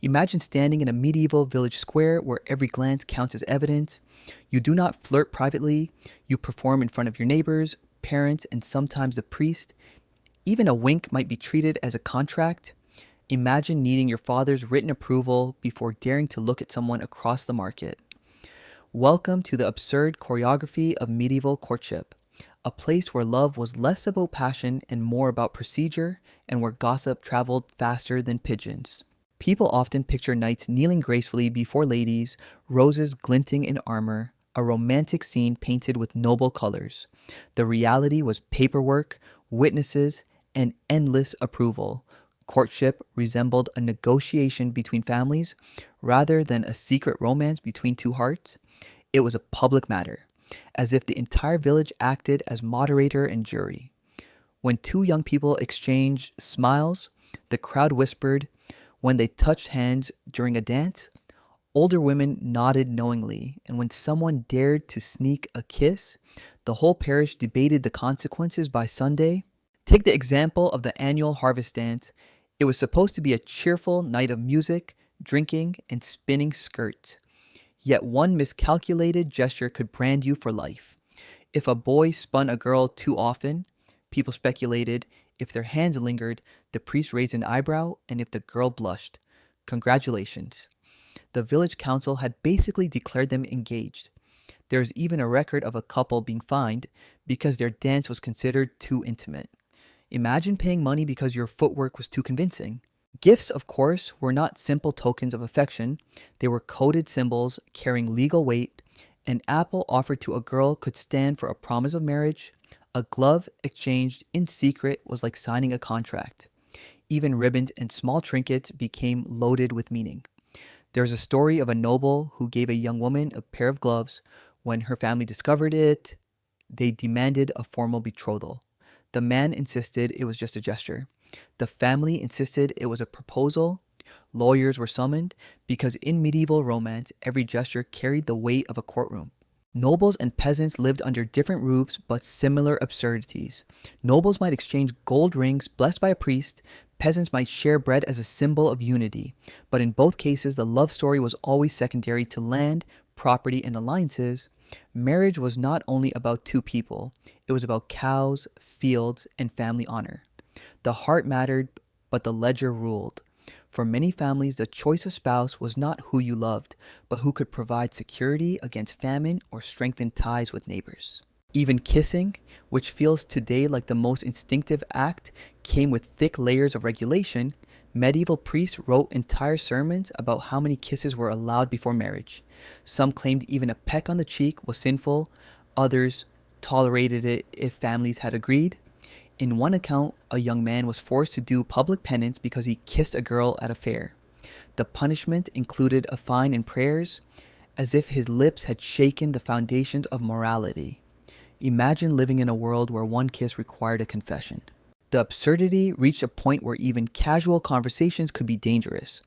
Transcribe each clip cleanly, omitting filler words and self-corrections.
Imagine standing in a medieval village square where every glance counts as evidence. You do not flirt privately, you perform in front of your neighbors, parents, and sometimes the priest. Even a wink might be treated as a contract. Imagine needing your father's written approval before daring to look at someone across the market. Welcome to the absurd choreography of medieval courtship, a place where love was less about passion and more about procedure, and where gossip traveled faster than pigeons. People often picture knights kneeling gracefully before ladies, roses glinting in armor, a romantic scene painted with noble colors. The reality was paperwork, witnesses, and endless approval. Courtship resembled a negotiation between families rather than a secret romance between two hearts. It was a public matter, as if the entire village acted as moderator and jury. When two young people exchanged smiles, the crowd whispered. When they touched hands during a dance, older women nodded knowingly, and when someone dared to sneak a kiss, the whole parish debated the consequences by Sunday. Take the example of the annual harvest dance. It was supposed to be a cheerful night of music, drinking, and spinning skirts. Yet one miscalculated gesture could brand you for life. If a boy spun a girl too often, people speculated. If their hands lingered, the priest raised an eyebrow, and if the girl blushed, congratulations. The village council had basically declared them engaged. There is even a record of a couple being fined because their dance was considered too intimate. Imagine paying money because your footwork was too convincing. Gifts, of course, were not simple tokens of affection. They were coded symbols carrying legal weight. An apple offered to a girl could stand for a promise of marriage. A glove exchanged in secret was like signing a contract. Even ribbons and small trinkets became loaded with meaning. There is a story of a noble who gave a young woman a pair of gloves. When her family discovered it, they demanded a formal betrothal. The man insisted it was just a gesture. The family insisted it was a proposal. Lawyers were summoned because in medieval romance, every gesture carried the weight of a courtroom. Nobles and peasants lived under different roofs but similar absurdities. Nobles might exchange gold rings blessed by a priest. Peasants might share bread as a symbol of unity. But in both cases, the love story was always secondary to land, property, and alliances. Marriage was not only about two people. It was about cows, fields, and family honor. The heart mattered, but the ledger ruled. For many families, the choice of spouse was not who you loved, but who could provide security against famine or strengthen ties with neighbors. Even kissing, which feels today like the most instinctive act, came with thick layers of regulation. Medieval priests wrote entire sermons about how many kisses were allowed before marriage. Some claimed even a peck on the cheek was sinful, others tolerated it if families had agreed. In one account, a young man was forced to do public penance because he kissed a girl at a fair. The punishment included a fine and prayers, as if his lips had shaken the foundations of morality. Imagine living in a world where one kiss required a confession. The absurdity reached a point where even casual conversations could be dangerous.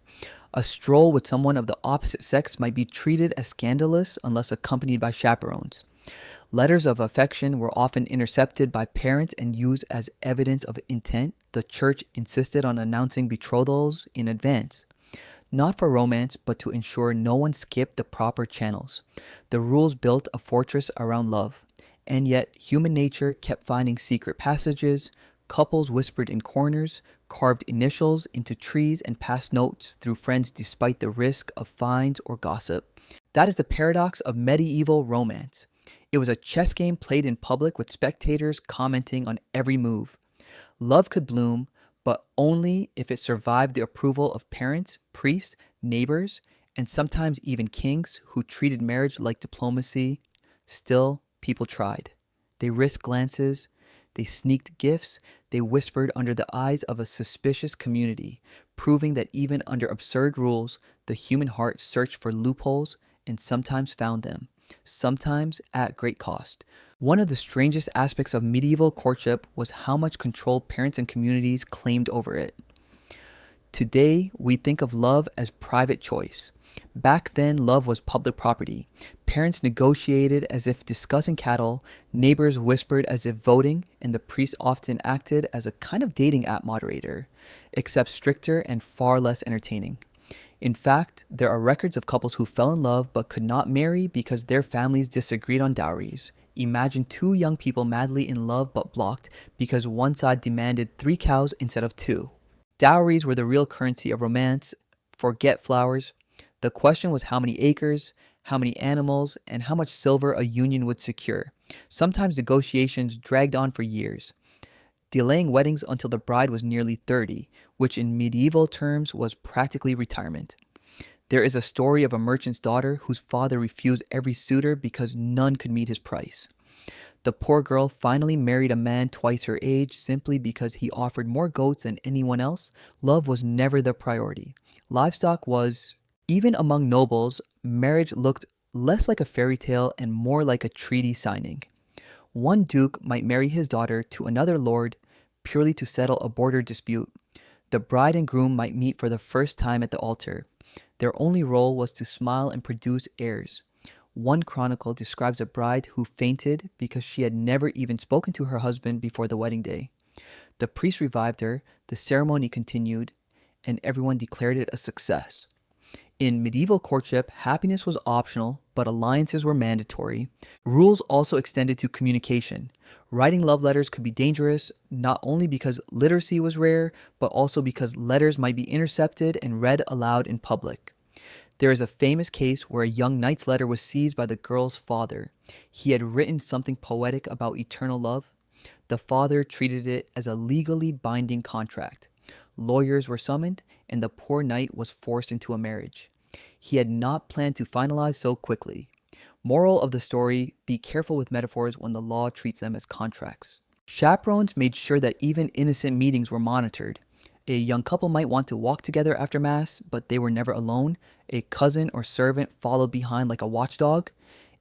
A stroll with someone of the opposite sex might be treated as scandalous unless accompanied by chaperones. Letters of affection were often intercepted by parents and used as evidence of intent. The church insisted on announcing betrothals in advance, not for romance, but to ensure no one skipped the proper channels. The rules built a fortress around love, and yet human nature kept finding secret passages. Couples whispered in corners, carved initials into trees, and passed notes through friends despite the risk of fines or gossip. That is the paradox of medieval romance. It was a chess game played in public with spectators commenting on every move. Love could bloom, but only if it survived the approval of parents, priests, neighbors, and sometimes even kings who treated marriage like diplomacy. Still, people tried. They risked glances, they sneaked gifts, they whispered under the eyes of a suspicious community, proving that even under absurd rules, the human heart searched for loopholes and sometimes found them. Sometimes at great cost. One of the strangest aspects of medieval courtship was how much control parents and communities claimed over it. Today, we think of love as private choice. Back then, love was public property. Parents negotiated as if discussing cattle, neighbors whispered as if voting, and the priest often acted as a kind of dating app moderator, except stricter and far less entertaining. In fact, there are records of couples who fell in love but could not marry because their families disagreed on dowries. Imagine two young people madly in love but blocked because one side demanded 3 cows instead of two. Dowries were the real currency of romance. Forget flowers. The question was how many acres, how many animals, and how much silver a union would secure. Sometimes negotiations dragged on for years, delaying weddings until the bride was nearly 30, which in medieval terms was practically retirement. There is a story of a merchant's daughter whose father refused every suitor because none could meet his price. The poor girl finally married a man twice her age simply because he offered more goats than anyone else. Love was never the priority. Livestock was. Even among nobles, marriage looked less like a fairy tale and more like a treaty signing. One duke might marry his daughter to another lord purely to settle a border dispute. The bride and groom might meet for the first time at the altar. Their only role was to smile and produce heirs. One chronicle describes a bride who fainted because she had never even spoken to her husband before the wedding day. The priest revived her, the ceremony continued, and everyone declared it a success. In medieval courtship, happiness was optional, but alliances were mandatory. Rules also extended to communication. Writing love letters could be dangerous, not only because literacy was rare, but also because letters might be intercepted and read aloud in public. There is a famous case where a young knight's letter was seized by the girl's father. He had written something poetic about eternal love. The father treated it as a legally binding contract. Lawyers were summoned, and the poor knight was forced into a marriage. He had not planned to finalize so quickly. Moral of the story, be careful with metaphors when the law treats them as contracts. Chaperones made sure that even innocent meetings were monitored. A young couple might want to walk together after Mass, but they were never alone. A cousin or servant followed behind like a watchdog.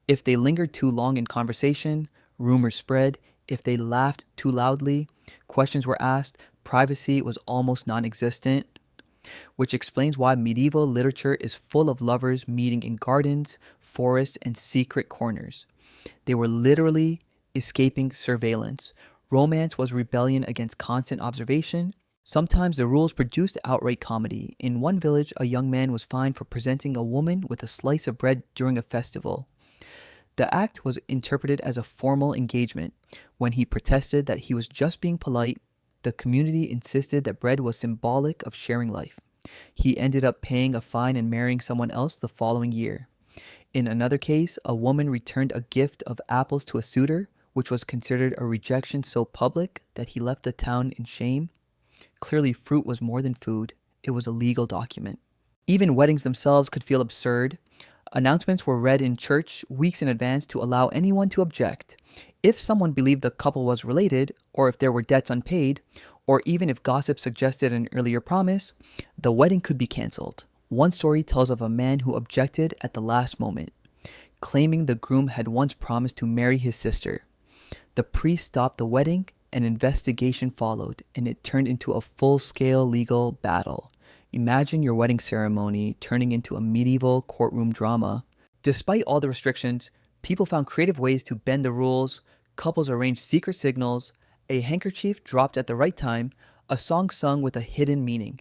If they lingered too long in conversation, rumors spread. If they laughed too loudly, questions were asked. Privacy was almost non-existent, which explains why medieval literature is full of lovers meeting in gardens, forests, and secret corners. They were literally escaping surveillance. Romance was rebellion against constant observation. Sometimes the rules produced outright comedy. In one village, a young man was fined for presenting a woman with a slice of bread during a festival. The act was interpreted as a formal engagement. When he protested that he was just being polite, the community insisted that bread was symbolic of sharing life. He ended up paying a fine and marrying someone else the following year. In another case, a woman returned a gift of apples to a suitor, which was considered a rejection so public that he left the town in shame. Clearly, fruit was more than food. It was a legal document. Even weddings themselves could feel absurd. Announcements were read in church weeks in advance to allow anyone to object. If someone believed the couple was related, or if there were debts unpaid, or even if gossip suggested an earlier promise, the wedding could be canceled. One story tells of a man who objected at the last moment, claiming the groom had once promised to marry his sister. The priest stopped the wedding, an investigation followed, and it turned into a full-scale legal battle. Imagine your wedding ceremony turning into a medieval courtroom drama. Despite all the restrictions, people found creative ways to bend the rules. Couples arranged secret signals, a handkerchief dropped at the right time, a song sung with a hidden meaning.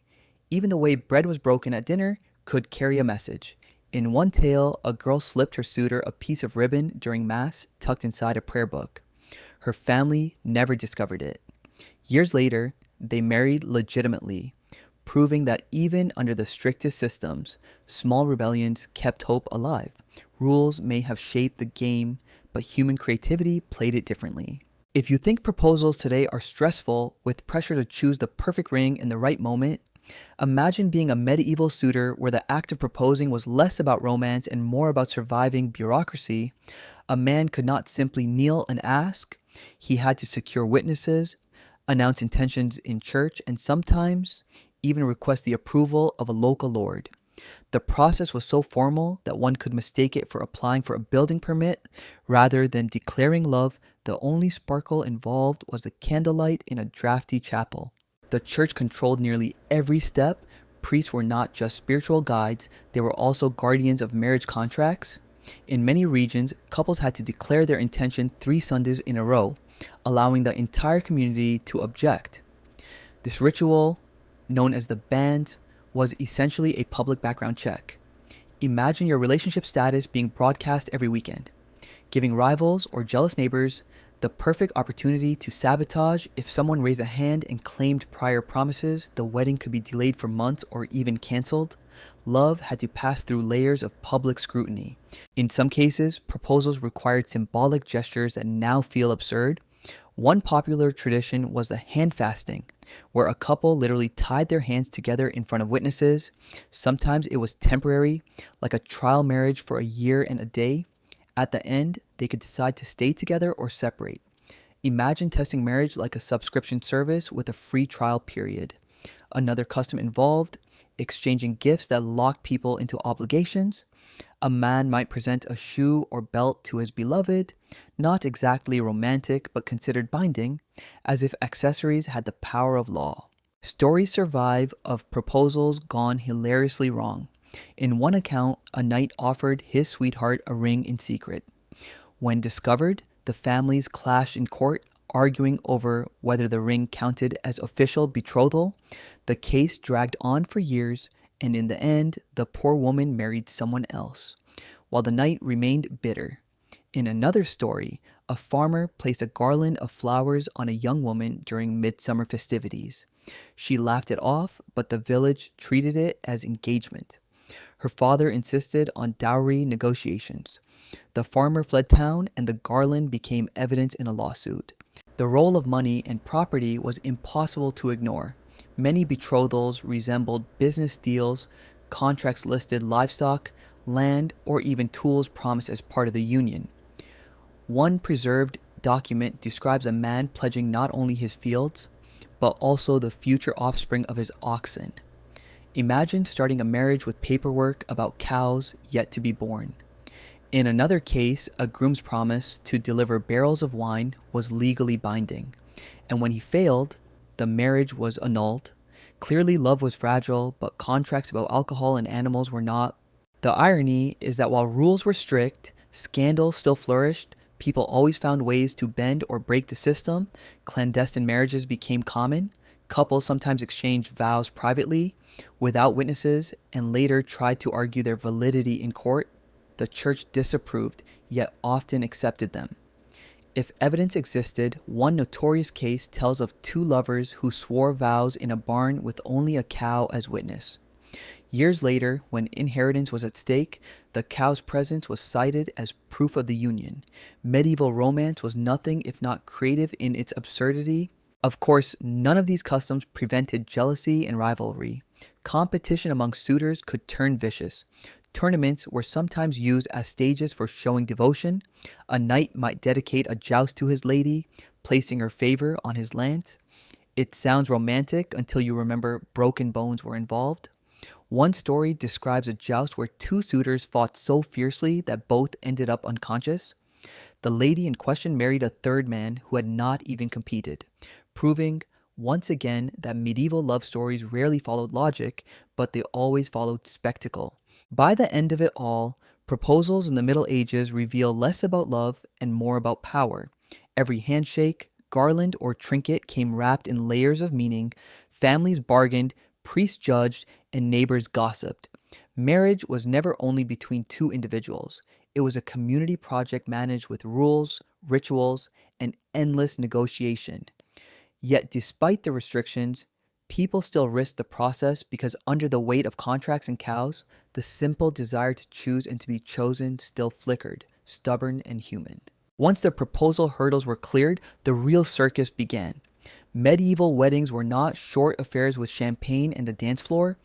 Even the way bread was broken at dinner could carry a message. In one tale, a girl slipped her suitor a piece of ribbon during Mass tucked inside a prayer book. Her family never discovered it. Years later, they married legitimately, proving that even under the strictest systems, small rebellions kept hope alive. Rules may have shaped the game, but human creativity played it differently. If you think proposals today are stressful, with pressure to choose the perfect ring in the right moment, imagine being a medieval suitor where the act of proposing was less about romance and more about surviving bureaucracy. A man could not simply kneel and ask. He had to secure witnesses, announce intentions in church, and sometimes even request the approval of a local lord. The process was so formal that one could mistake it for applying for a building permit rather than declaring love. The only sparkle involved was the candlelight in a drafty chapel. The church controlled nearly every step. Priests were not just spiritual guides, they were also guardians of marriage contracts. In many regions, couples had to declare their intention 3 Sundays in a row, allowing the entire community to object. This ritual, known as the banns, was essentially a public background check. Imagine your relationship status being broadcast every weekend, giving rivals or jealous neighbors the perfect opportunity to sabotage. If someone raised a hand and claimed prior promises, the wedding could be delayed for months or even canceled. Love had to pass through layers of public scrutiny. In some cases, proposals required symbolic gestures that now feel absurd. One popular tradition was the hand fasting, where a couple literally tied their hands together in front of witnesses. Sometimes it was temporary, like a trial marriage for a year and a day. At the end, they could decide to stay together or separate. Imagine testing marriage like a subscription service with a free trial period. Another custom involved exchanging gifts that locked people into obligations. A man might present a shoe or belt to his beloved, not exactly romantic but considered binding, as if accessories had the power of law. Stories survive of proposals gone hilariously wrong. In one account, a knight offered his sweetheart a ring in secret. When discovered, the families clashed in court, arguing over whether the ring counted as official betrothal. The case dragged on for years, and in the end, the poor woman married someone else, while the knight remained bitter. In another story, a farmer placed a garland of flowers on a young woman during midsummer festivities. She laughed it off, but the village treated it as engagement. Her father insisted on dowry negotiations. The farmer fled town, and the garland became evidence in a lawsuit. The role of money and property was impossible to ignore. Many betrothals resembled business deals. Contracts listed livestock, land, or even tools promised as part of the union. One preserved document describes a man pledging not only his fields, but also the future offspring of his oxen. Imagine starting a marriage with paperwork about cows yet to be born. In another case, a groom's promise to deliver barrels of wine was legally binding, and when he failed, the marriage was annulled. Clearly, love was fragile, but contracts about alcohol and animals were not. The irony is that while rules were strict, scandals still flourished. People always found ways to bend or break the system. Clandestine marriages became common. Couples sometimes exchanged vows privately, without witnesses, and later tried to argue their validity in court. The church disapproved, yet often accepted them. If evidence existed, one notorious case tells of two lovers who swore vows in a barn with only a cow as witness. Years later, when inheritance was at stake, the cow's presence was cited as proof of the union. Medieval romance was nothing if not creative in its absurdity. Of course, none of these customs prevented jealousy and rivalry. Competition among suitors could turn vicious. Tournaments were sometimes used as stages for showing devotion. A knight might dedicate a joust to his lady, placing her favor on his lance. It sounds romantic until you remember broken bones were involved. One story describes a joust where two suitors fought so fiercely that both ended up unconscious. The lady in question married a third man who had not even competed, proving once again that medieval love stories rarely followed logic, but they always followed spectacle. By the end of it all, proposals in the Middle Ages reveal less about love and more about power. Every handshake, garland, or trinket came wrapped in layers of meaning. Families bargained, priests judged, and neighbors gossiped. Marriage was never only between two individuals. It was a community project managed with rules, rituals, and endless negotiation. Yet despite the restrictions, people still risked the process because under the weight of contracts and cows, the simple desire to choose and to be chosen still flickered, stubborn and human. Once the proposal hurdles were cleared, the real circus began. Medieval weddings were not short affairs with champagne and a dance floor.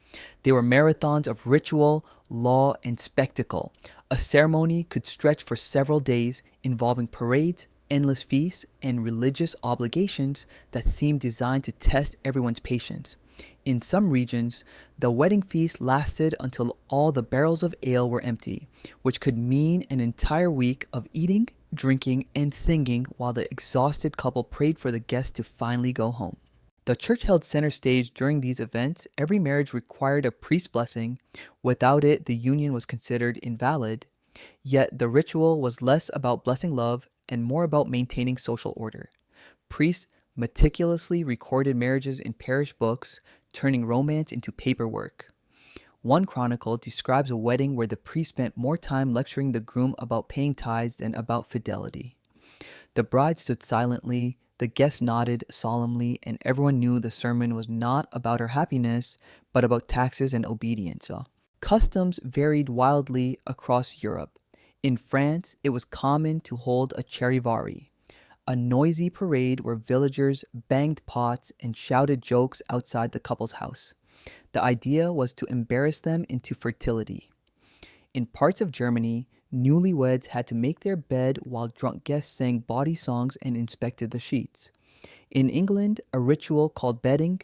They were marathons of ritual, law, and spectacle. A ceremony could stretch for several days, involving parades, endless feasts, and religious obligations that seemed designed to test everyone's patience. In some regions, the wedding feast lasted until all the barrels of ale were empty, which could mean an entire week of eating, drinking, and singing while the exhausted couple prayed for the guests to finally go home. The church held center stage during these events. Every marriage required a priest's blessing. Without it, the union was considered invalid. Yet the ritual was less about blessing love and more about maintaining social order. Priests meticulously recorded marriages in parish books, turning romance into paperwork. One chronicle describes a wedding where the priest spent more time lecturing the groom about paying tithes than about fidelity. The bride stood silently, the guests nodded solemnly, and everyone knew the sermon was not about her happiness, but about taxes and obedience. Customs varied wildly across Europe. In France, it was common to hold a charivari, a noisy parade where villagers banged pots and shouted jokes outside the couple's house. The idea was to embarrass them into fertility. In parts of Germany, newlyweds had to make their bed while drunk guests sang bawdy songs and inspected the sheets. In England, a ritual called bedding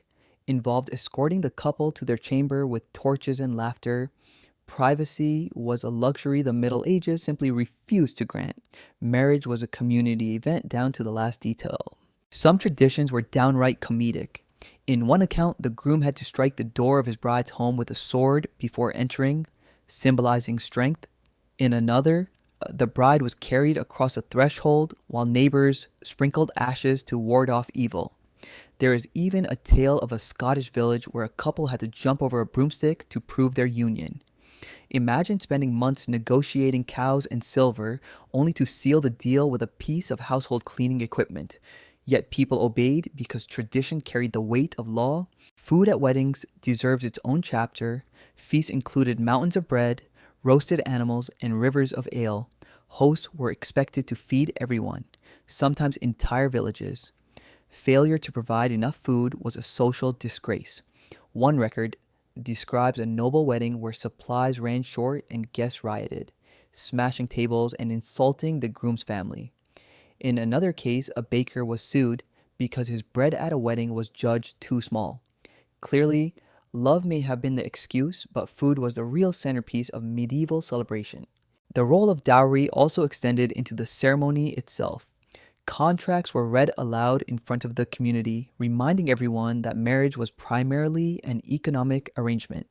involved escorting the couple to their chamber with torches and laughter. Privacy was a luxury the Middle Ages simply refused to grant. Marriage was a community event down to the last detail. Some traditions were downright comedic. In one account, the groom had to strike the door of his bride's home with a sword before entering, symbolizing strength. In another, the bride was carried across a threshold while neighbors sprinkled ashes to ward off evil. There is even a tale of a Scottish village where a couple had to jump over a broomstick to prove their union. Imagine spending months negotiating cows and silver only to seal the deal with a piece of household cleaning equipment. Yet people obeyed because tradition carried the weight of law. Food at weddings deserves its own chapter. Feasts included mountains of bread, roasted animals, and rivers of ale. Hosts were expected to feed everyone, sometimes entire villages. Failure to provide enough food was a social disgrace. One record describes a noble wedding where supplies ran short and guests rioted, smashing tables and insulting the groom's family. In another case, a baker was sued because his bread at a wedding was judged too small. Clearly, love may have been the excuse, but food was the real centerpiece of medieval celebration. The role of dowry also extended into the ceremony itself. Contracts were read aloud in front of the community, reminding everyone that marriage was primarily an economic arrangement.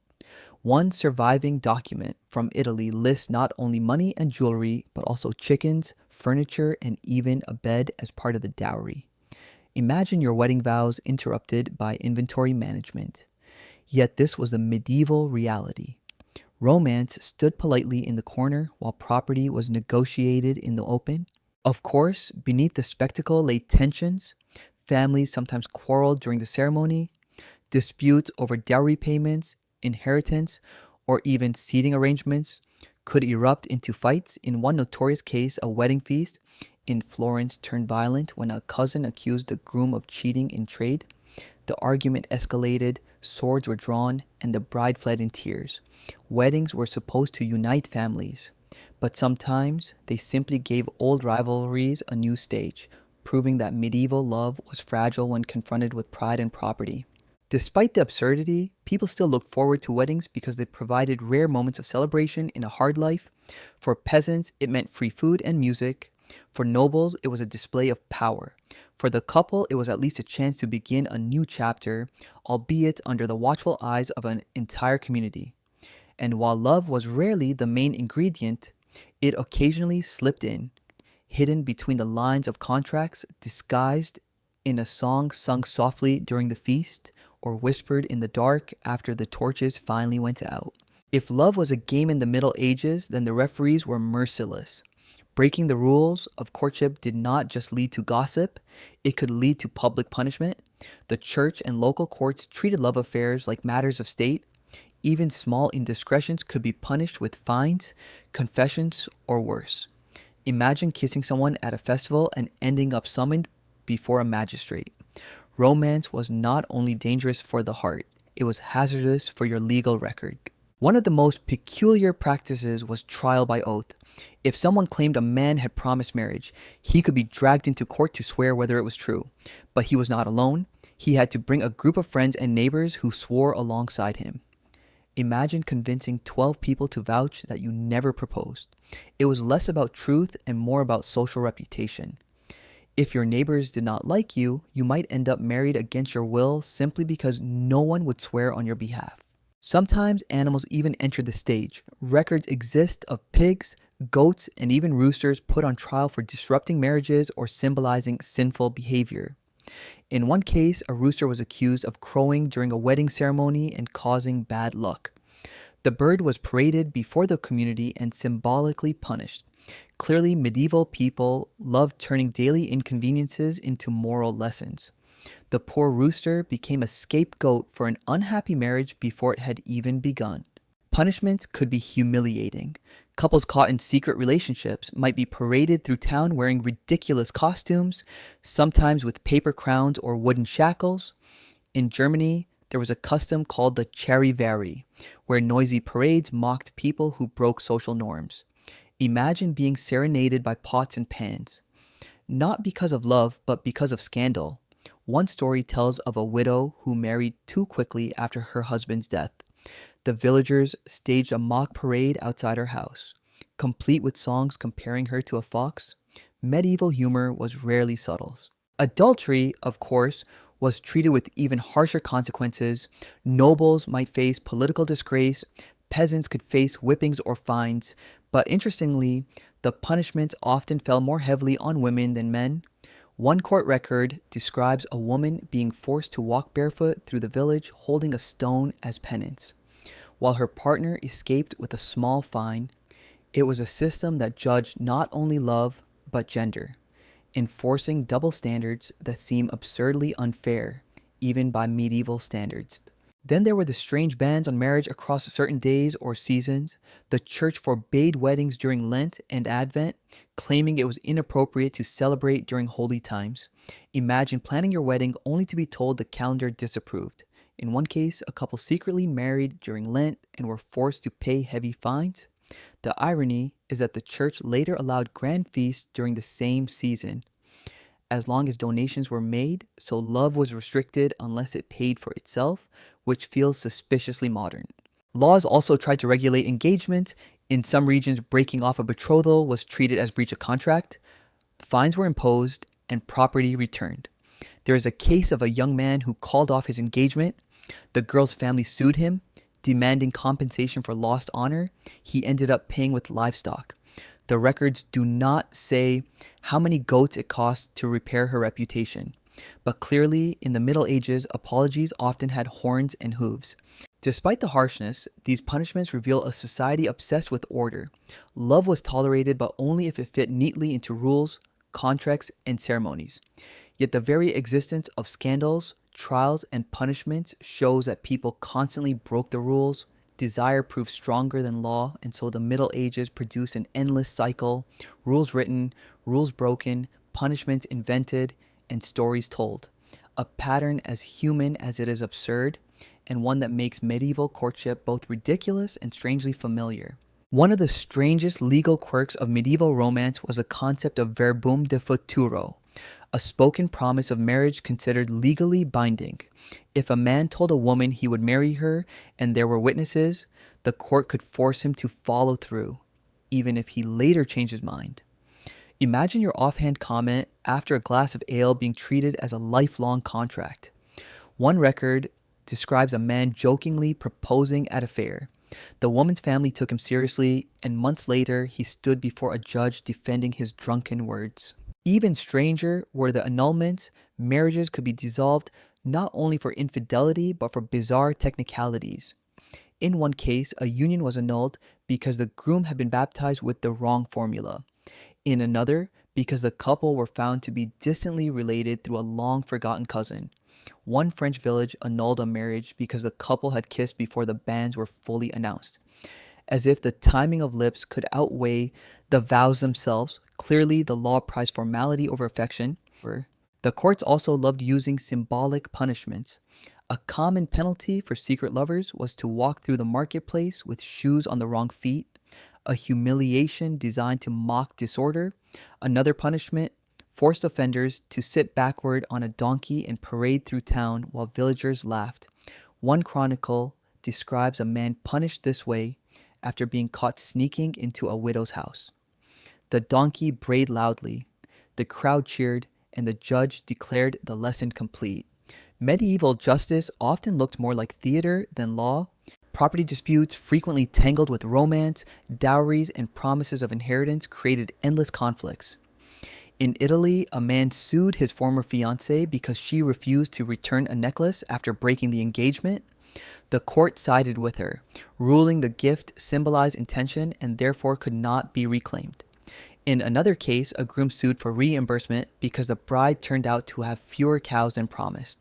One surviving document from Italy lists not only money and jewelry, but also chickens, furniture, and even a bed as part of the dowry. Imagine your wedding vows interrupted by inventory management. Yet this was the medieval reality. Romance stood politely in the corner while property was negotiated in the open. Of course, beneath the spectacle lay tensions. Families sometimes quarreled during the ceremony. Disputes over dowry payments, inheritance, or even seating arrangements could erupt into fights. In one notorious case, a wedding feast in Florence turned violent when a cousin accused the groom of cheating in trade. The argument escalated, swords were drawn, and the bride fled in tears. Weddings were supposed to unite families, but sometimes they simply gave old rivalries a new stage, proving that medieval love was fragile when confronted with pride and property. Despite the absurdity, people still looked forward to weddings because they provided rare moments of celebration in a hard life. For peasants, it meant free food and music. For nobles, it was a display of power. For the couple, it was at least a chance to begin a new chapter, albeit under the watchful eyes of an entire community. And while love was rarely the main ingredient, it occasionally slipped in, hidden between the lines of contracts, disguised in a song sung softly during the feast, or whispered in the dark after the torches finally went out. If love was a game in the Middle Ages, then the referees were merciless. Breaking the rules of courtship did not just lead to gossip, it could lead to public punishment. The church and local courts treated love affairs like matters of state. Even small indiscretions could be punished with fines, confessions, or worse. Imagine kissing someone at a festival and ending up summoned before a magistrate. Romance was not only dangerous for the heart, it was hazardous for your legal record. One of the most peculiar practices was trial by oath. If someone claimed a man had promised marriage, he could be dragged into court to swear whether it was true. But he was not alone. He had to bring a group of friends and neighbors who swore alongside him. Imagine convincing 12 people to vouch that you never proposed. It was less about truth and more about social reputation. If your neighbors did not like you, you might end up married against your will simply because no one would swear on your behalf. Sometimes animals even enter the stage. Records exist of pigs, goats, and even roosters put on trial for disrupting marriages or symbolizing sinful behavior. In one case, a rooster was accused of crowing during a wedding ceremony and causing bad luck. The bird was paraded before the community and symbolically punished. Clearly, medieval people loved turning daily inconveniences into moral lessons. The poor rooster became a scapegoat for an unhappy marriage before it had even begun. Punishments could be humiliating. Couples caught in secret relationships might be paraded through town wearing ridiculous costumes, sometimes with paper crowns or wooden shackles. In Germany, there was a custom called the Charivari, where noisy parades mocked people who broke social norms. Imagine being serenaded by pots and pans, not because of love, but because of scandal. One story tells of a widow who married too quickly after her husband's death. The villagers staged a mock parade outside her house, complete with songs comparing her to a fox. Medieval humor was rarely subtle. Adultery, of course, was treated with even harsher consequences. Nobles might face political disgrace, peasants could face whippings or fines, but interestingly, the punishments often fell more heavily on women than men. One court record describes a woman being forced to walk barefoot through the village holding a stone as penance. While her partner escaped with a small fine, it was a system that judged not only love, but gender, enforcing double standards that seem absurdly unfair, even by medieval standards. Then there were the strange bans on marriage across certain days or seasons. The church forbade weddings during Lent and Advent, claiming it was inappropriate to celebrate during holy times. Imagine planning your wedding only to be told the calendar disapproved. In one case, a couple secretly married during Lent and were forced to pay heavy fines. The irony is that the church later allowed grand feasts during the same season, as long as donations were made, so love was restricted unless it paid for itself, which feels suspiciously modern. Laws also tried to regulate engagement. In some regions, breaking off a betrothal was treated as breach of contract. Fines were imposed and property returned. There is a case of a young man who called off his engagement. The girl's family sued him, demanding compensation for lost honor. He ended up paying with livestock. The records do not say how many goats it cost to repair her reputation, but clearly in the Middle Ages, apologies often had horns and hooves. Despite the harshness, these punishments reveal a society obsessed with order. Love was tolerated, but only if it fit neatly into rules, contracts, and ceremonies. Yet the very existence of scandals, trials, and punishments shows that people constantly broke the rules. Desire proved stronger than law, and so the Middle Ages produced an endless cycle: rules written, rules broken, punishments invented, and stories told. A pattern as human as it is absurd, and one that makes medieval courtship both ridiculous and strangely familiar. One of the strangest legal quirks of medieval romance was the concept of verbum de futuro, a spoken promise of marriage considered legally binding. If a man told a woman he would marry her and there were witnesses, the court could force him to follow through, even if he later changed his mind. Imagine your offhand comment after a glass of ale being treated as a lifelong contract. One record describes a man jokingly proposing at a fair. The woman's family took him seriously, and months later he stood before a judge defending his drunken words. Even stranger were the annulments. Marriages could be dissolved not only for infidelity, but for bizarre technicalities. In one case, a union was annulled because the groom had been baptized with the wrong formula. In another, because the couple were found to be distantly related through a long-forgotten cousin. One French village annulled a marriage because the couple had kissed before the banns were fully announced. As if the timing of lips could outweigh the vows themselves, clearly the law prized formality over affection. The courts also loved using symbolic punishments. A common penalty for secret lovers was to walk through the marketplace with shoes on the wrong feet, a humiliation designed to mock disorder. Another punishment, forced offenders to sit backward on a donkey and parade through town while villagers laughed. One chronicle describes a man punished this way after being caught sneaking into a widow's house. The donkey brayed loudly, the crowd cheered, and the judge declared the lesson complete. Medieval justice often looked more like theater than law. Property disputes, frequently tangled with romance, dowries, and promises of inheritance, created endless conflicts. In Italy, a man sued his former fiancée because she refused to return a necklace after breaking the engagement. The court sided with her, ruling the gift symbolized intention and therefore could not be reclaimed. In another case, a groom sued for reimbursement because the bride turned out to have fewer cows than promised.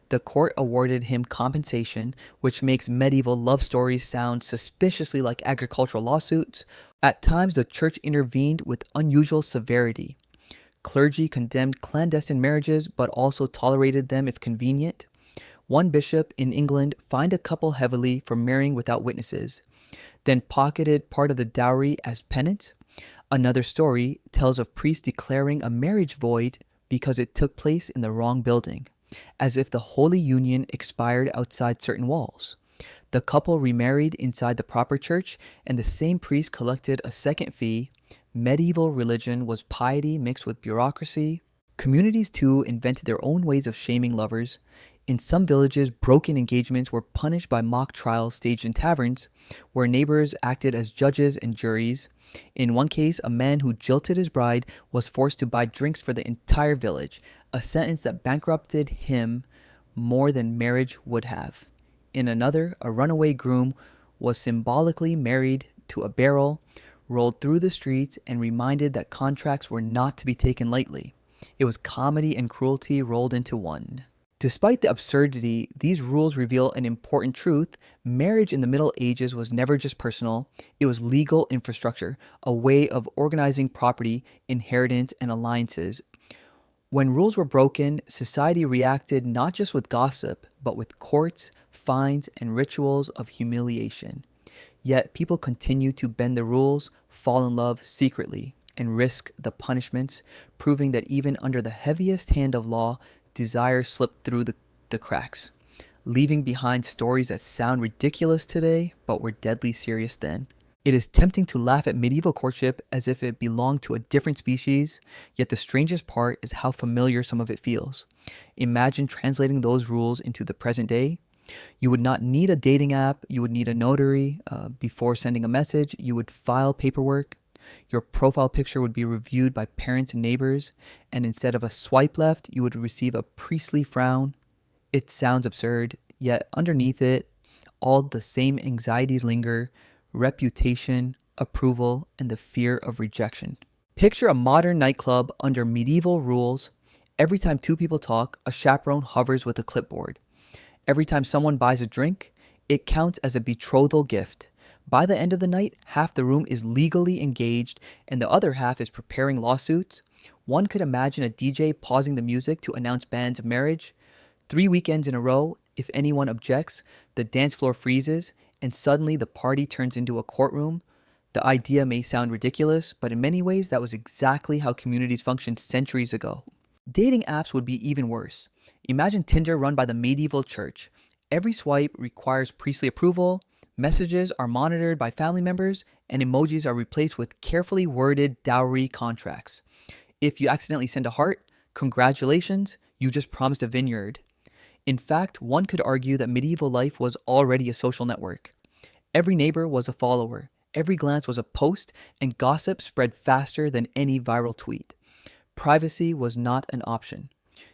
The court awarded him compensation, which makes medieval love stories sound suspiciously like agricultural lawsuits. At times, the church intervened with unusual severity. Clergy condemned clandestine marriages but also tolerated them if convenient. One bishop in England fined a couple heavily for marrying without witnesses, then pocketed part of the dowry as penance. Another story tells of priests declaring a marriage void because it took place in the wrong building, as if the holy union expired outside certain walls. The couple remarried inside the proper church, and the same priest collected a second fee. Medieval religion was piety mixed with bureaucracy. Communities, too, invented their own ways of shaming lovers. In some villages, broken engagements were punished by mock trials staged in taverns, where neighbors acted as judges and juries. In one case, a man who jilted his bride was forced to buy drinks for the entire village, a sentence that bankrupted him more than marriage would have. In another, a runaway groom was symbolically married to a barrel, rolled through the streets, and reminded that contracts were not to be taken lightly. It was comedy and cruelty rolled into one. Despite the absurdity, these rules reveal an important truth. Marriage in the Middle Ages was never just personal, it was legal infrastructure, a way of organizing property, inheritance, and alliances. When rules were broken, society reacted not just with gossip, but with courts, fines, and rituals of humiliation. Yet people continue to bend the rules, fall in love secretly, and risk the punishments, proving that even under the heaviest hand of law, desire slipped through the cracks, leaving behind stories that sound ridiculous today, but were deadly serious then. It is tempting to laugh at medieval courtship as if it belonged to a different species, yet the strangest part is how familiar some of it feels. Imagine translating those rules into the present day. You would not need a dating app, you would need a notary. Before sending a message, you would file paperwork. Your profile picture would be reviewed by parents and neighbors, and instead of a swipe left, you would receive a priestly frown. It sounds absurd, yet underneath it, all the same anxieties linger: reputation, approval, and the fear of rejection. Picture a modern nightclub under medieval rules. Every time two people talk, a chaperone hovers with a clipboard. Every time someone buys a drink, it counts as a betrothal gift. By the end of the night, half the room is legally engaged and the other half is preparing lawsuits. One could imagine a DJ pausing the music to announce bans of marriage. 3 weekends in a row, if anyone objects, the dance floor freezes and suddenly the party turns into a courtroom. The idea may sound ridiculous, but in many ways that was exactly how communities functioned centuries ago. Dating apps would be even worse. Imagine Tinder run by the medieval church. Every swipe requires priestly approval. Messages are monitored by family members, and emojis are replaced with carefully worded dowry contracts. If you accidentally send a heart, congratulations, you just promised a vineyard. In fact, one could argue that medieval life was already a social network. Every neighbor was a follower, every glance was a post, and gossip spread faster than any viral tweet. Privacy was not an option.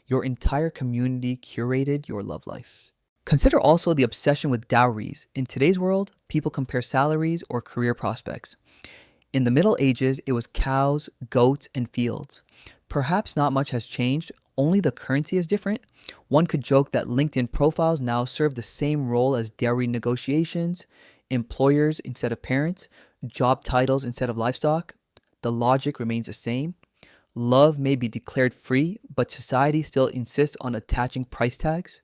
Your entire community curated your love life. Consider also the obsession with dowries. In today's world, people compare salaries or career prospects. In the Middle Ages, it was cows, goats, and fields. Perhaps not much has changed, only the currency is different. One could joke that LinkedIn profiles now serve the same role as dowry negotiations, employers instead of parents, job titles instead of livestock. The logic remains the same. Love may be declared free, but society still insists on attaching price tags.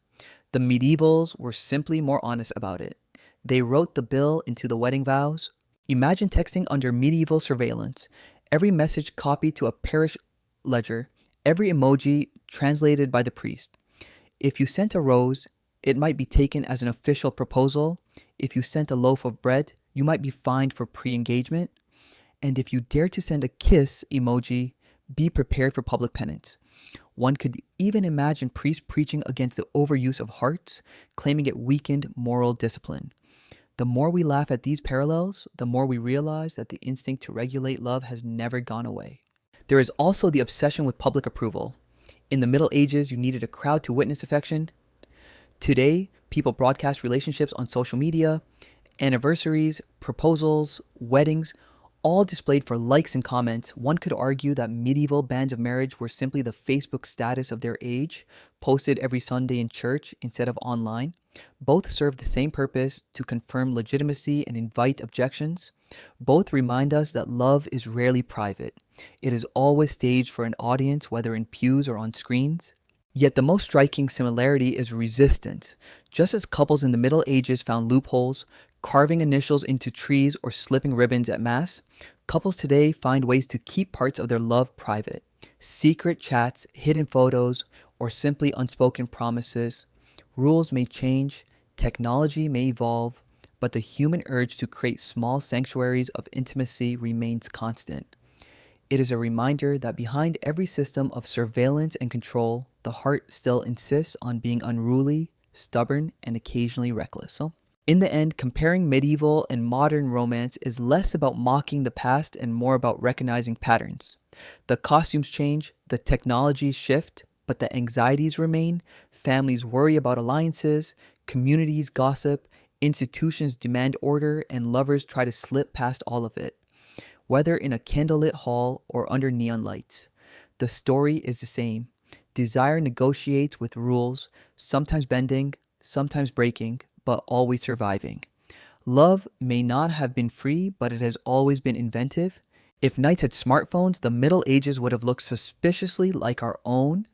The medievals were simply more honest about it. They wrote the bill into the wedding vows. Imagine texting under medieval surveillance. Every message copied to a parish ledger. Every emoji translated by the priest. If you sent a rose, it might be taken as an official proposal. If you sent a loaf of bread, you might be fined for pre-engagement. And if you dare to send a kiss emoji, be prepared for public penance. One could even imagine priests preaching against the overuse of hearts, claiming it weakened moral discipline. The more we laugh at these parallels, the more we realize that the instinct to regulate love has never gone away. There is also the obsession with public approval. In the Middle Ages, you needed a crowd to witness affection. Today, people broadcast relationships on social media, anniversaries, proposals, weddings, all displayed for likes and comments. One could argue that medieval banns of marriage were simply the Facebook status of their age, posted every Sunday in church instead of online. Both serve the same purpose, to confirm legitimacy and invite objections. Both remind us that love is rarely private. It is always staged for an audience, whether in pews or on screens. Yet the most striking similarity is resistance. Just as couples in the Middle Ages found loopholes, carving initials into trees or slipping ribbons at Mass, couples today find ways to keep parts of their love private. Secret chats, hidden photos, or simply unspoken promises. Rules may change, technology may evolve, but the human urge to create small sanctuaries of intimacy remains constant. It is a reminder that behind every system of surveillance and control, the heart still insists on being unruly, stubborn, and occasionally reckless. So, in the end, comparing medieval and modern romance is less about mocking the past and more about recognizing patterns. The costumes change, the technologies shift, but the anxieties remain. Families worry about alliances, communities gossip, institutions demand order, and lovers try to slip past all of it. Whether in a candlelit hall or under neon lights, the story is the same. Desire negotiates with rules, sometimes bending, sometimes breaking, but always surviving. Love may not have been free, but it has always been inventive. If knights had smartphones, the Middle Ages would have looked suspiciously like our own.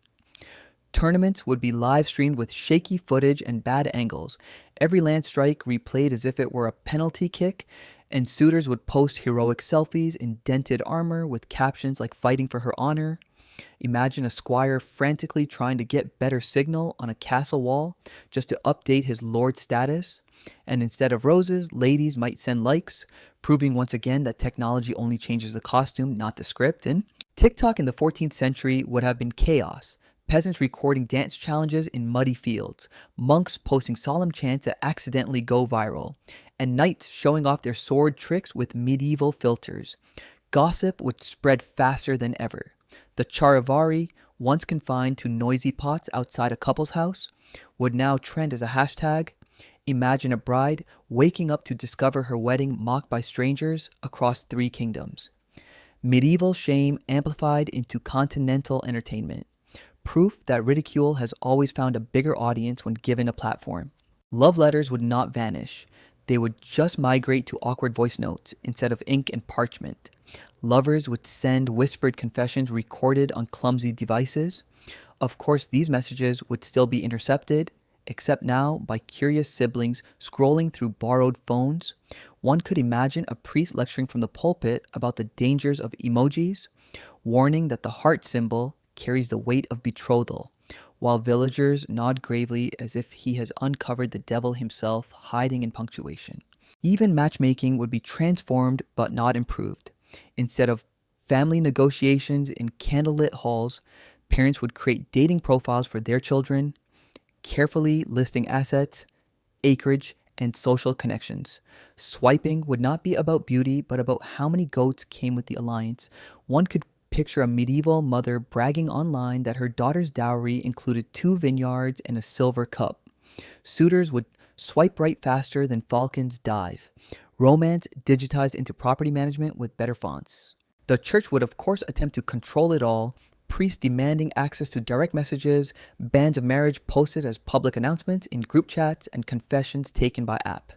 Tournaments would be live streamed with shaky footage and bad angles. Every land strike replayed as if it were a penalty kick, and suitors would post heroic selfies in dented armor with captions like "fighting for her honor." Imagine a squire frantically trying to get better signal on a castle wall just to update his lord's status. And instead of roses, ladies might send likes, proving once again that technology only changes the costume, not the script. And TikTok in the 14th century would have been chaos. Peasants recording dance challenges in muddy fields, monks posting solemn chants that accidentally go viral, and knights showing off their sword tricks with medieval filters. Gossip would spread faster than ever. The charivari, once confined to noisy pots outside a couple's house, would now trend as a hashtag. Imagine a bride waking up to discover her wedding mocked by strangers across 3 kingdoms. Medieval shame amplified into continental entertainment. Proof that ridicule has always found a bigger audience when given a platform. Love letters would not vanish. They would just migrate to awkward voice notes instead of ink and parchment. Lovers would send whispered confessions recorded on clumsy devices. Of course, these messages would still be intercepted, except now by curious siblings scrolling through borrowed phones. One could imagine a priest lecturing from the pulpit about the dangers of emojis, warning that the heart symbol carries the weight of betrothal, while villagers nod gravely as if he has uncovered the devil himself hiding in punctuation. Even matchmaking would be transformed but not improved. Instead of family negotiations in candlelit halls, parents would create dating profiles for their children, carefully listing assets, acreage, and social connections. Swiping would not be about beauty, but about how many goats came with the alliance. One could picture a medieval mother bragging online that her daughter's dowry included 2 vineyards and a silver cup. Suitors would swipe right faster than falcons dive. Romance digitized into property management with better fonts. The church would of course attempt to control it all, priests demanding access to direct messages, bans of marriage posted as public announcements in group chats, and confessions taken by app.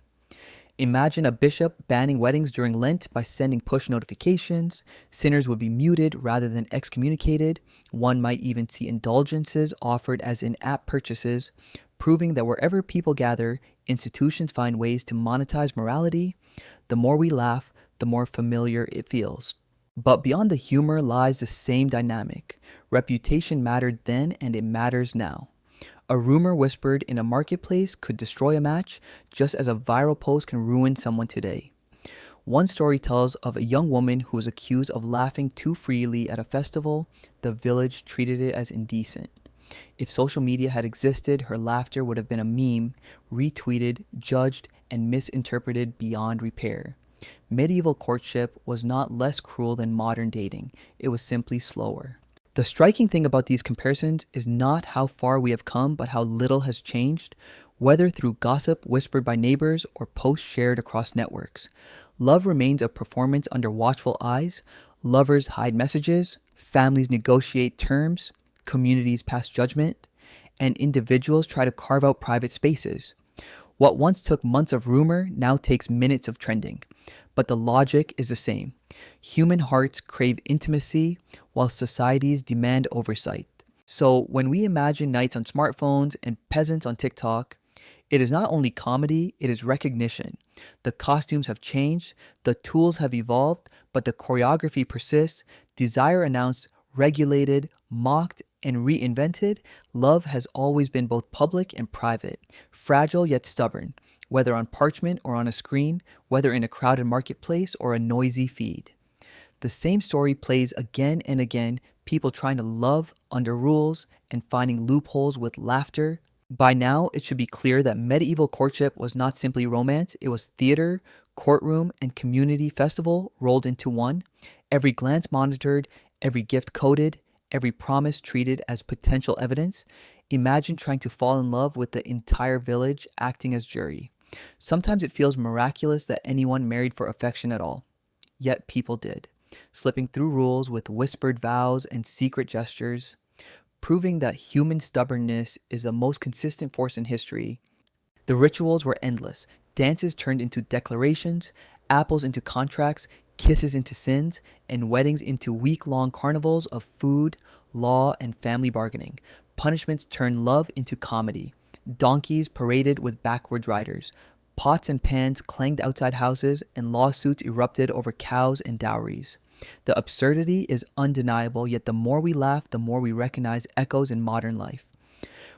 Imagine a bishop banning weddings during Lent by sending push notifications. Sinners would be muted rather than excommunicated. One might even see indulgences offered as in-app purchases, proving that wherever people gather, institutions find ways to monetize morality. The more we laugh, the more familiar it feels. But beyond the humor lies the same dynamic. Reputation mattered then and it matters now. A rumor whispered in a marketplace could destroy a match, just as a viral post can ruin someone today. One story tells of a young woman who was accused of laughing too freely at a festival. The village treated it as indecent. If social media had existed, her laughter would have been a meme, retweeted, judged, and misinterpreted beyond repair. Medieval courtship was not less cruel than modern dating. It was simply slower. The striking thing about these comparisons is not how far we have come, but how little has changed. whether through gossip whispered by neighbors or posts shared across networks. Love remains a performance under watchful eyes. Lovers hide messages, families negotiate terms, communities pass judgment, and individuals try to carve out private spaces. What once took months of rumor now takes minutes of trending. But the logic is the same. Human hearts crave intimacy while societies demand oversight. So when we imagine knights on smartphones and peasants on TikTok, it is not only comedy, it is recognition. The costumes have changed, the tools have evolved, but the choreography persists. Desire announced, regulated, mocked, and reinvented. Love has always been both public and private, fragile yet stubborn, whether on parchment or on a screen, whether in a crowded marketplace or a noisy feed. The same story plays again and again, people trying to love under rules and finding loopholes with laughter. By now, it should be clear that medieval courtship was not simply romance, it was theater, courtroom, and community festival rolled into one. Every glance monitored, every gift coded, every promise treated as potential evidence. Imagine trying to fall in love with the entire village acting as jury. Sometimes it feels miraculous that anyone married for affection at all. Yet people did, slipping through rules with whispered vows and secret gestures, proving that human stubbornness is the most consistent force in history. The rituals were endless. Dances turned into declarations, apples into contracts, kisses into sins, and weddings into week-long carnivals of food, law, and family bargaining. Punishments turned love into comedy. Donkeys paraded with backwards riders. Pots and pans clanged outside houses, and lawsuits erupted over cows and dowries. The absurdity is undeniable, yet the more we laugh, the more we recognize echoes in modern life.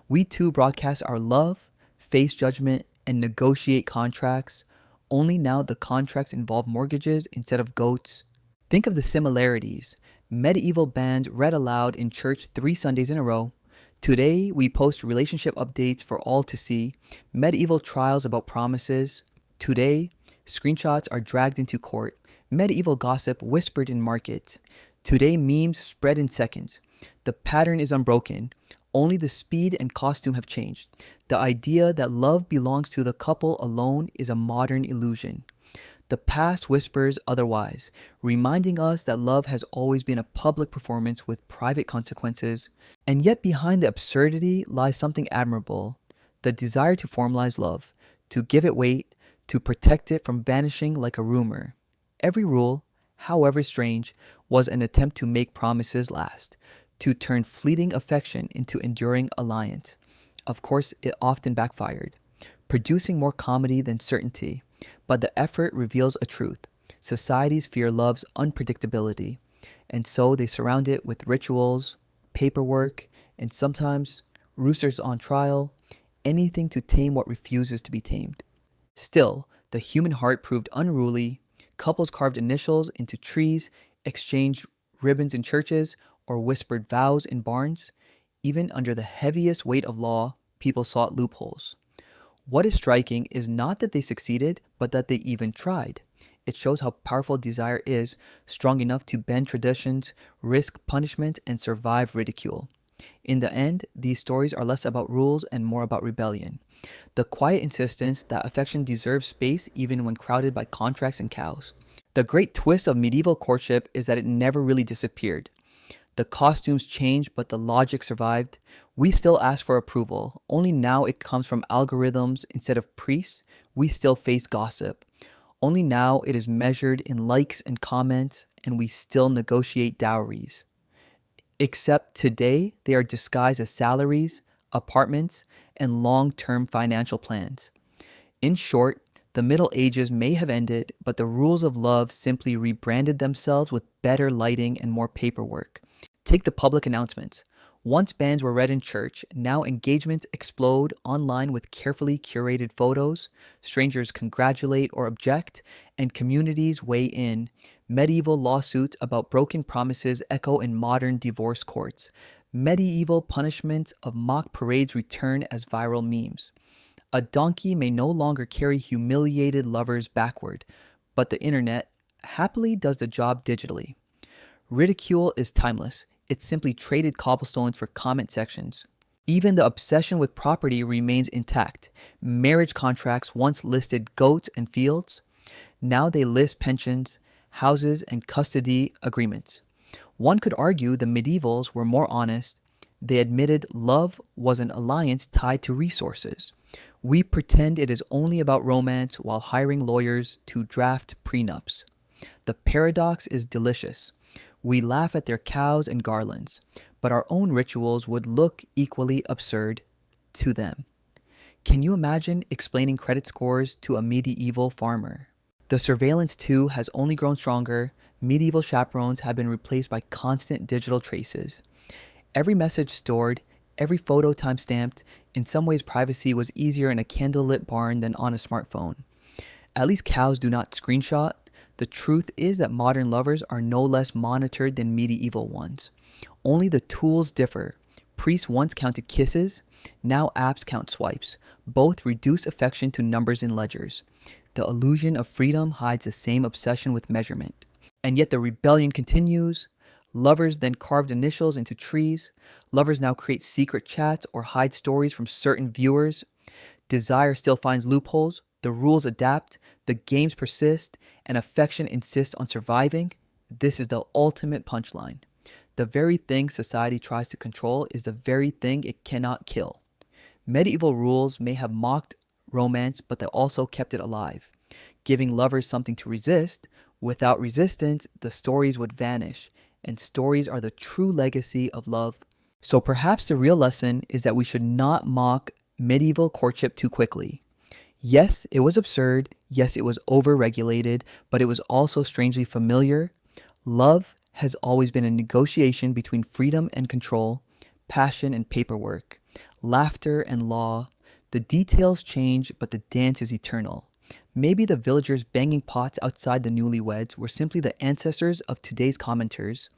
We too broadcast our love, face judgment, and negotiate contracts. Only now the contracts involve mortgages instead of goats. Think of the similarities. Medieval bands read aloud in church 3 Sundays in a row. Today, we post relationship updates for all to see. Medieval trials about promises. Today, screenshots are dragged into court. Medieval gossip whispered in markets. Today, memes spread in seconds. The pattern is unbroken. Only the speed and costume have changed. The idea that love belongs to the couple alone is a modern illusion. The past whispers otherwise, reminding us that love has always been a public performance with private consequences. And yet behind the absurdity lies something admirable, the desire to formalize love, to give it weight, to protect it from vanishing like a rumor. Every rule, however strange, was an attempt to make promises last, to turn fleeting affection into enduring alliance. Of course, it often backfired, producing more comedy than certainty. But the effort reveals a truth. Societies fear love's unpredictability, and so they surround it with rituals, paperwork, and sometimes roosters on trial, anything to tame what refuses to be tamed. Still, the human heart proved unruly. Couples carved initials into trees, exchanged ribbons in churches, or whispered vows in barns. Even under the heaviest weight of law, people sought loopholes. What is striking is not that they succeeded, but that they even tried. It shows how powerful desire is, strong enough to bend traditions, risk punishment, and survive ridicule. In the end, these stories are less about rules and more about rebellion. The quiet insistence that affection deserves space even when crowded by contracts and cows. The great twist of medieval courtship is that it never really disappeared. The costumes changed, but the logic survived. We still ask for approval, only now it comes from algorithms instead of priests. We still face gossip. Only now it is measured in likes and comments, and we still negotiate dowries. Except today, they are disguised as salaries, apartments, and long-term financial plans. In short, the Middle Ages may have ended, but the rules of love simply rebranded themselves with better lighting and more paperwork. Take the public announcements. Once bans were read in church, now engagements explode online with carefully curated photos. Strangers congratulate or object, and communities weigh in. Medieval lawsuits about broken promises echo in modern divorce courts. Medieval punishments of mock parades return as viral memes. A donkey may no longer carry humiliated lovers backward, but the internet happily does the job digitally. Ridicule is timeless. It simply traded cobblestones for comment sections. Even the obsession with property remains intact. Marriage contracts once listed goats and fields. Now they list pensions, houses, and custody agreements. One could argue the medievals were more honest. They admitted love was an alliance tied to resources. We pretend it is only about romance while hiring lawyers to draft prenups. The paradox is delicious. We laugh at their cows and garlands, but our own rituals would look equally absurd to them. Can you imagine explaining credit scores to a medieval farmer? The surveillance, too, has only grown stronger. Medieval chaperones have been replaced by constant digital traces. Every message stored, every photo time-stamped. In some ways, privacy was easier in a candlelit barn than on a smartphone. At least cows do not screenshot. The truth is that modern lovers are no less monitored than medieval ones. Only the tools differ. Priests once counted kisses, now apps count swipes. Both reduce affection to numbers in ledgers. The illusion of freedom hides the same obsession with measurement. And yet the rebellion continues. Lovers then carved initials into trees. Lovers now create secret chats or hide stories from certain viewers. Desire still finds loopholes. The rules adapt. The games persist. And affection insists on surviving. This is the ultimate punchline. The very thing society tries to control is the very thing it cannot kill. Medieval rules may have mocked romance, but they also kept it alive, giving lovers something to resist. Without resistance, the stories would vanish, and stories are the true legacy of love. So perhaps the real lesson is that we should not mock medieval courtship too quickly. Yes, it was absurd. Yes, it was over-regulated, but it was also strangely familiar. Love has always been a negotiation between freedom and control, passion and paperwork, laughter and law. The details change, but the dance is eternal. Maybe the villagers banging pots outside the newlyweds were simply the ancestors of today's commenters,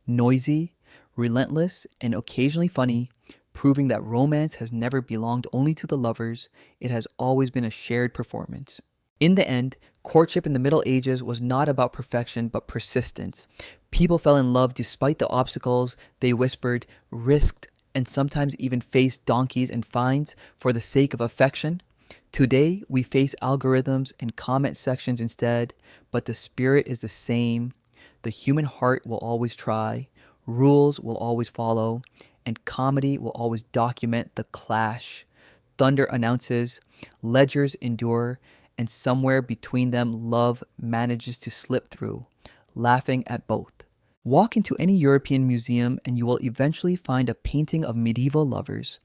noisy, relentless, and occasionally funny, proving that romance has never belonged only to the lovers. It has always been a shared performance. In the end, courtship in the Middle Ages was not about perfection but persistence. People fell in love despite the obstacles. They whispered, risked, and sometimes even faced donkeys and fines for the sake of affection. Today, we face algorithms and comment sections instead, but the spirit is the same. The human heart will always try, rules will always follow, and comedy will always document the clash. Thunder announces, ledgers endure, and somewhere between them love manages to slip through, laughing at both. Walk into any European museum and you will eventually find a painting of medieval lovers.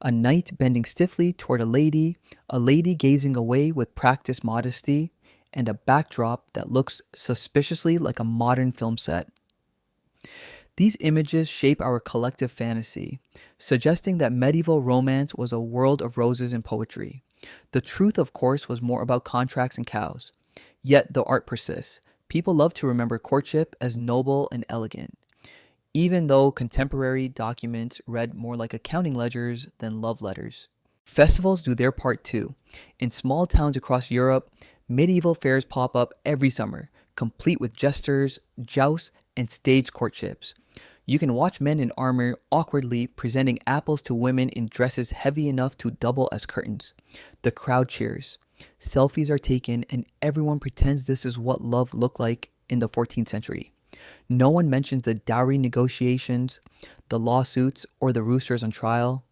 A knight bending stiffly toward a lady gazing away with practiced modesty, and a backdrop that looks suspiciously like a modern film set. These images shape our collective fantasy, suggesting that medieval romance was a world of roses and poetry. The truth, of course, was more about contracts and cows. Yet the art persists. People love to remember courtship as noble and elegant, even though contemporary documents read more like accounting ledgers than love letters. Festivals do their part too. In small towns across Europe, medieval fairs pop up every summer, complete with jesters, jousts, and staged courtships. You can watch men in armor awkwardly presenting apples to women in dresses heavy enough to double as curtains. The crowd cheers. Selfies are taken, and everyone pretends this is what love looked like in the 14th century. No one mentions the dowry negotiations, the lawsuits, or the roosters on trial.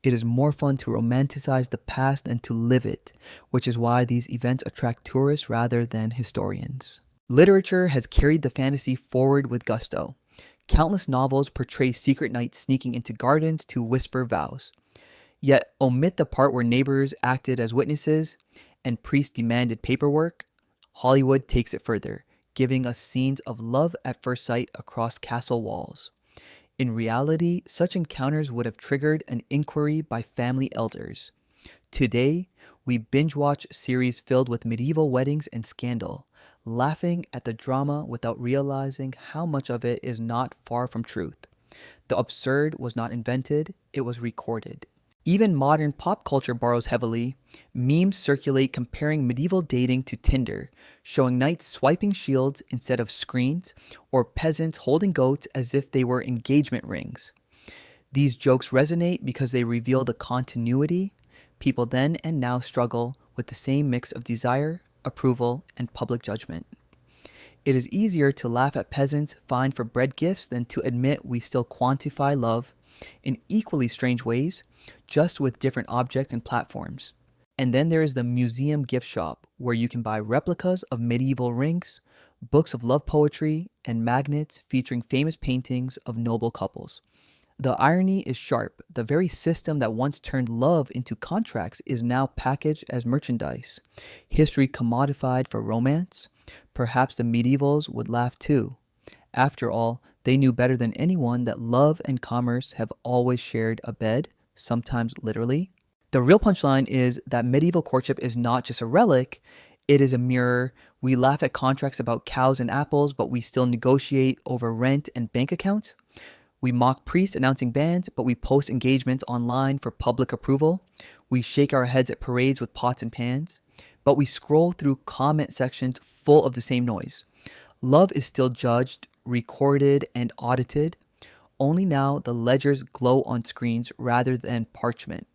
It is more fun to romanticize the past than to live it, which is why these events attract tourists rather than historians. Literature has carried the fantasy forward with gusto. Countless novels portray secret knights sneaking into gardens to whisper vows. Yet omit the part where neighbors acted as witnesses and priests demanded paperwork. Hollywood takes it further, giving us scenes of love at first sight across castle walls. In reality, such encounters would have triggered an inquiry by family elders. Today, we binge-watch series filled with medieval weddings and scandal, laughing at the drama without realizing how much of it is not far from truth. The absurd was not invented, it was recorded. Even modern pop culture borrows heavily. Memes circulate comparing medieval dating to Tinder, showing knights swiping shields instead of screens, or peasants holding goats as if they were engagement rings. These jokes resonate because they reveal the continuity. People then and now struggle with the same mix of desire, approval, and public judgment. It is easier to laugh at peasants fined for bread gifts than to admit we still quantify love in equally strange ways, just with different objects and platforms. And then there is the museum gift shop, where you can buy replicas of medieval rings, books of love poetry, and magnets featuring famous paintings of noble couples. The irony is sharp. The very system that once turned love into contracts is now packaged as merchandise. History commodified for romance. Perhaps the medievals would laugh too. After all, they knew better than anyone that love and commerce have always shared a bed, sometimes literally. The real punchline is that medieval courtship is not just a relic, it is a mirror. We laugh at contracts about cows and apples, but we still negotiate over rent and bank accounts. We mock priests announcing bans, but we post engagements online for public approval. We shake our heads at parades with pots and pans, but we scroll through comment sections full of the same noise. Love is still judged, recorded, and audited. Only now the ledgers glow on screens rather than parchment.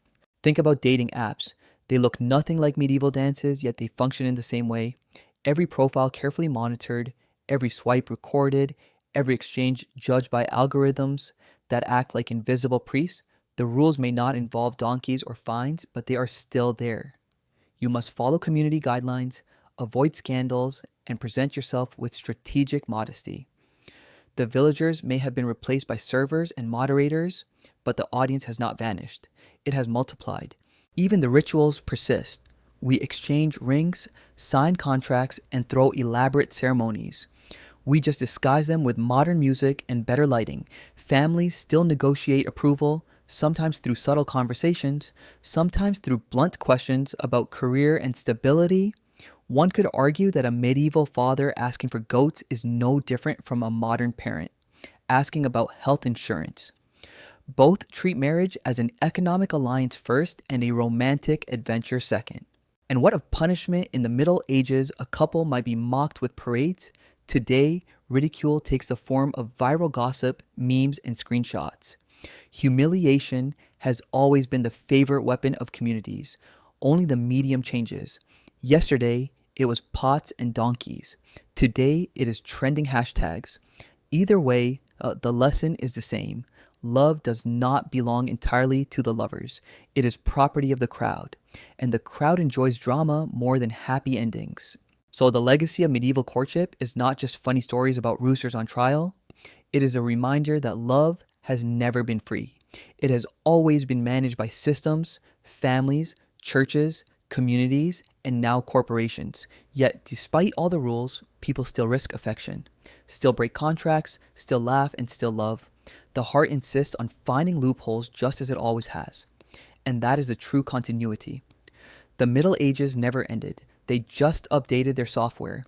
Think about dating apps. They look nothing like medieval dances, yet they function in the same way. Every profile carefully monitored, every swipe recorded, every exchange judged by algorithms that act like invisible priests. The rules may not involve donkeys or fines, but they are still there. You must follow community guidelines, avoid scandals, and present yourself with strategic modesty. The villagers may have been replaced by servers and moderators, but the audience has not vanished. It has multiplied. Even the rituals persist. We exchange rings, sign contracts, and throw elaborate ceremonies. We just disguise them with modern music and better lighting. Families still negotiate approval, sometimes through subtle conversations, sometimes through blunt questions about career and stability. One could argue that a medieval father asking for goats is no different from a modern parent asking about health insurance. Both treat marriage as an economic alliance first and a romantic adventure second. And what of punishment? In the Middle Ages, a couple might be mocked with parades. Today, ridicule takes the form of viral gossip, memes, and screenshots. Humiliation has always been the favorite weapon of communities. Only the medium changes. Yesterday, it was pots and donkeys. Today, it is trending hashtags. Either way, the lesson is the same. Love does not belong entirely to the lovers. It is property of the crowd, and the crowd enjoys drama more than happy endings. So the legacy of medieval courtship is not just funny stories about roosters on trial. It is a reminder that love has never been free. It has always been managed by systems, families, churches, communities, and now corporations. Yet, despite all the rules, people still risk affection, still break contracts, still laugh, and still love. The heart insists on finding loopholes just as it always has. And that is the true continuity. The Middle Ages never ended. They just updated their software.